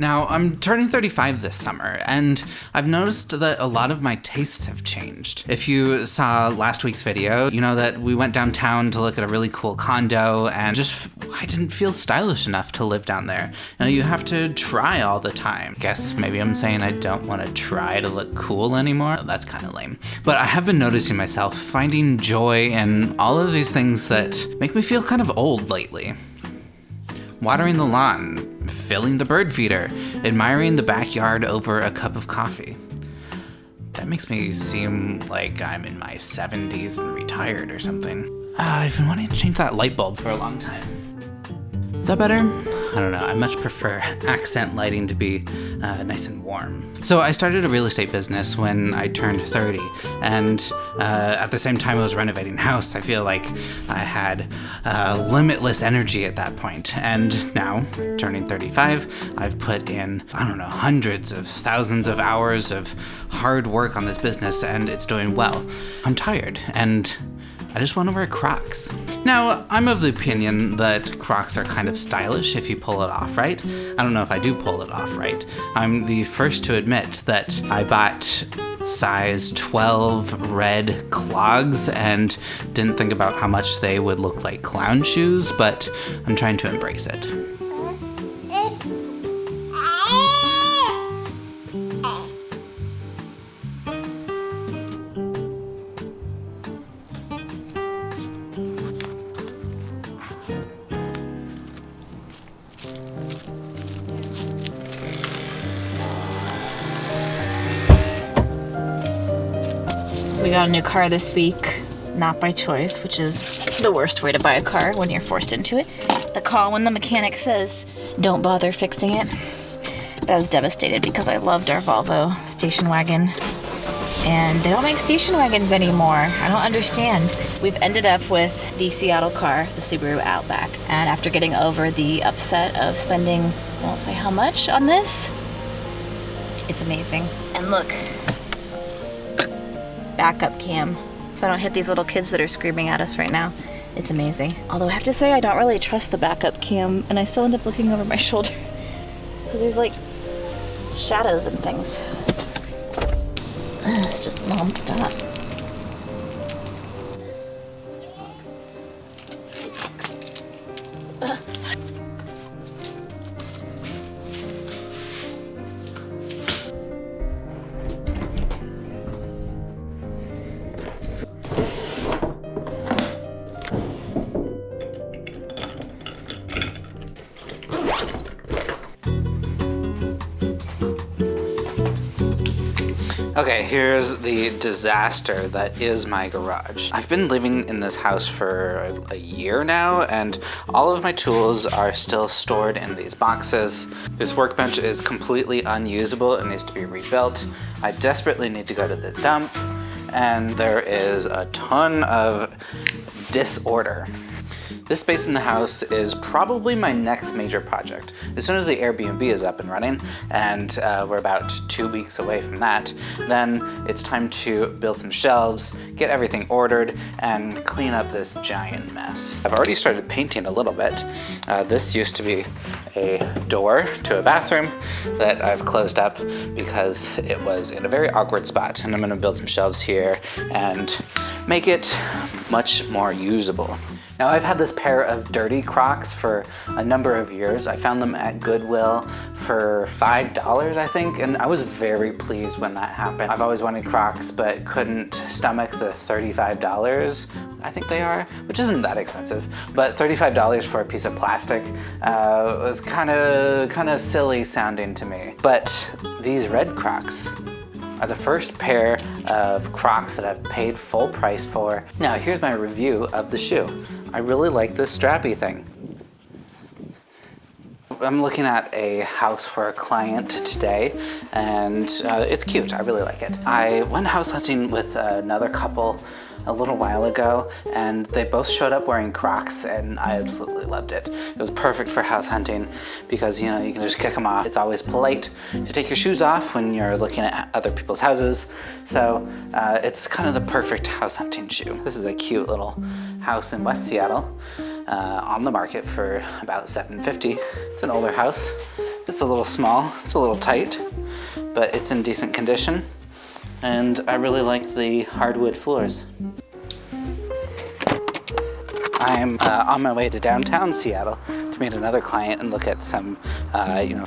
Now, I'm turning 35 this summer, and I've noticed that a lot of my tastes have changed. If you saw last week's video, you know that we went downtown to look at a really cool condo, and I didn't feel stylish enough to live down there. You have to try all the time. Guess maybe I'm saying I don't want to try to look cool anymore. That's kind of lame. But I have been noticing myself finding joy in all of these things that make me feel kind of old lately. Watering the lawn, filling the bird feeder, admiring the backyard over a cup of coffee. That makes me seem like I'm in my 70s and retired or something. I've been wanting to change that light bulb for a long time. Is that better? I don't know. I much prefer accent lighting to be nice and warm. So I started a real estate business when I turned 30, and at the same time I was renovating a house. I feel like I had limitless energy at that point. And now, turning 35, I've put in, hundreds of thousands of hours of hard work on this business, and it's doing well. I'm tired, and I just want to wear Crocs. Now, I'm of the opinion that Crocs are kind of stylish if you pull it off right. I don't know if I do pull it off right. I'm the first to admit that I bought size 12 red clogs and didn't think about how much they would look like clown shoes, but I'm trying to embrace it. We got a new car this week, not by choice, which is the worst way to buy a car when you're forced into it. The call when the mechanic says, don't bother fixing it. But I was devastated because I loved our Volvo station wagon. And they don't make station wagons anymore. I don't understand. We've ended up with the Seattle car, the Subaru Outback. And after getting over the upset of spending, I won't say how much on this, it's amazing. And look. Backup cam, so I don't hit these little kids that are screaming at us right now. It's amazing. Although I have to say I don't really trust the backup cam, and I still end up looking over my shoulder because there's like shadows and things. It's just non-stop. Okay, here's the disaster that is my garage. I've been living in this house for a year now, and all of my tools are still stored in these boxes. This workbench is completely unusable and needs to be rebuilt. I desperately need to go to the dump, and there is a ton of disorder. This space in the house is probably my next major project. As soon as the Airbnb is up and running, and we're about 2 weeks away from that, then it's time to build some shelves, get everything ordered, and clean up this giant mess. I've already started painting a little bit. This used to be a door to a bathroom that I've closed up because it was in a very awkward spot, and I'm gonna build some shelves here and make it much more usable. Now, I've had this pair of dirty Crocs for a number of years. I found them at Goodwill for $5, I think, and I was very pleased when that happened. I've always wanted Crocs, but couldn't stomach the $35, I think they are, which isn't that expensive, but $35 for a piece of plastic was kind of silly sounding to me. But these red Crocs are the first pair of Crocs that I've paid full price for. Now, here's my review of the shoe. I really like this strappy thing. I'm looking at a house for a client today, and it's cute. I really like it. I went house hunting with another couple a little while ago, and they both showed up wearing Crocs, and I absolutely loved it. It was perfect for house hunting because, you know, you can just kick them off. It's always polite to take your shoes off when you're looking at other people's houses, so it's kind of the perfect house hunting shoe. This is a cute little house in West Seattle, on the market for about $750. It's an older house, It's a little small, it's a little tight, but it's in decent condition. And I really like the hardwood floors. I'm on my way to downtown Seattle to meet another client and look at some,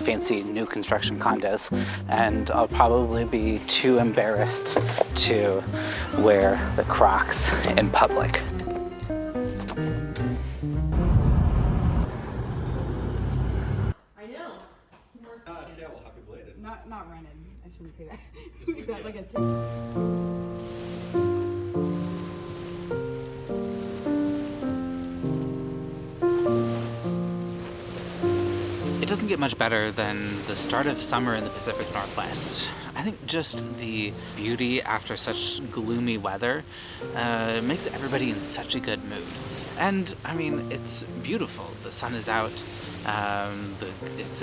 fancy new construction condos. And I'll probably be too embarrassed to wear the Crocs in public. I know. Yeah, well, happy belated. Not running. I shouldn't say that. We got like a tip. It doesn't get much better than the start of summer in the Pacific Northwest. I think just the beauty after such gloomy weather makes everybody in such a good mood. And I mean, it's beautiful. The sun is out.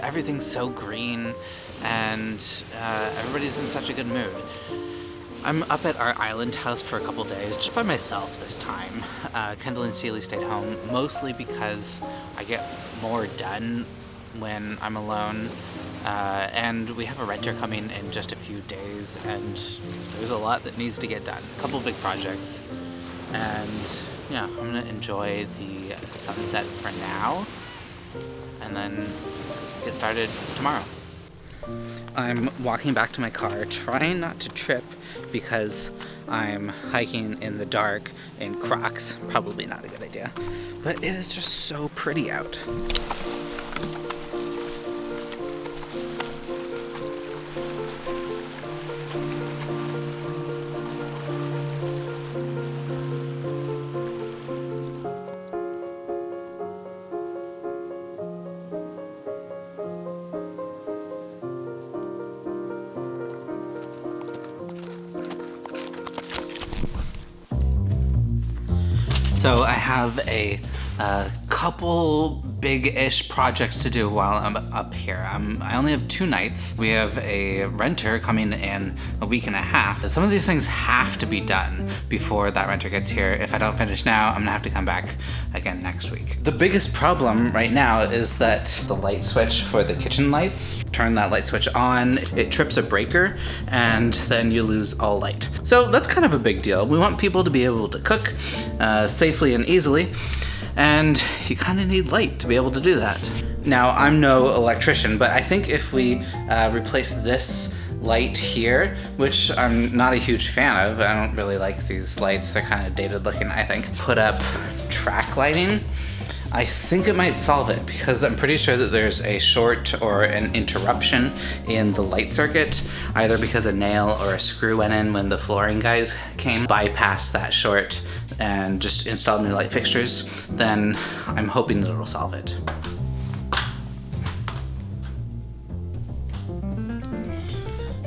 Everything's so green, and everybody's in such a good mood. I'm up at our island house for a couple days, just by myself this time. Kendall and Celie stayed home, mostly because I get more done when I'm alone. And we have a renter coming in just a few days, and there's a lot that needs to get done. A couple big projects. And yeah, I'm gonna enjoy the sunset for now, and then get started tomorrow. I'm walking back to my car, trying not to trip because I'm hiking in the dark in Crocs. Probably not a good idea, but it is just so pretty out. So I have a couple big-ish projects to do while I'm up here. I only have 2 nights. We have a renter coming in a week and a half. Some of these things have to be done before that renter gets here. If I don't finish now, I'm gonna have to come back again next week. The biggest problem right now is that the light switch for the kitchen lights, turn that light switch on, it trips a breaker, and then you lose all light. So that's kind of a big deal. We want people to be able to cook safely and easily, and you kind of need light to be able to do that. Now, I'm no electrician, but I think if we replace this light here, which I'm not a huge fan of, I don't really like these lights, they're kind of dated looking, I think. Put up track lighting, I think it might solve it, because I'm pretty sure that there's a short or an interruption in the light circuit, either because a nail or a screw went in when the flooring guys came, bypassed that short and just installed new light fixtures. Then I'm hoping that it'll solve it.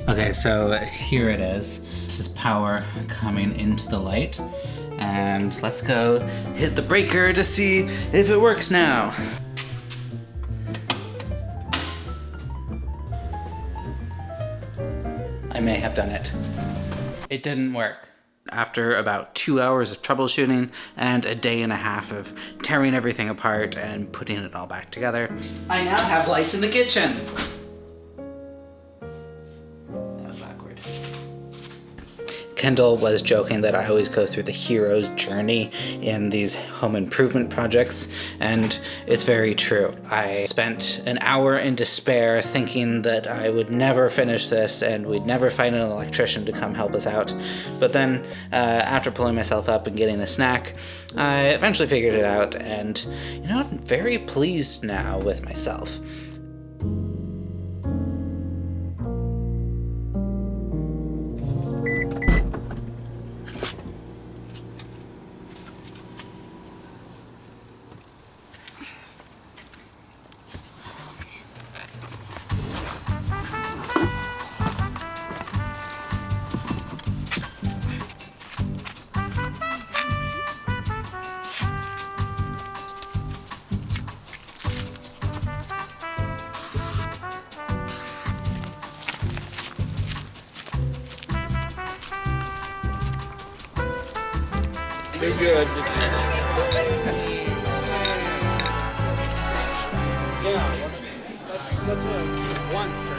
Okay, so here it is. This is power coming into the light. And let's go hit the breaker to see if it works now. I may have done it. It didn't work. After about 2 hours of troubleshooting and a day and a half of tearing everything apart and putting it all back together, I now have lights in the kitchen. That was awkward. Kendall was joking that I always go through the hero's journey in these home improvement projects, and it's very true. I spent an hour in despair thinking that I would never finish this and we'd never find an electrician to come help us out. But then, after pulling myself up and getting a snack, I eventually figured it out, and I'm very pleased now with myself. Too good. Yeah. That's a one.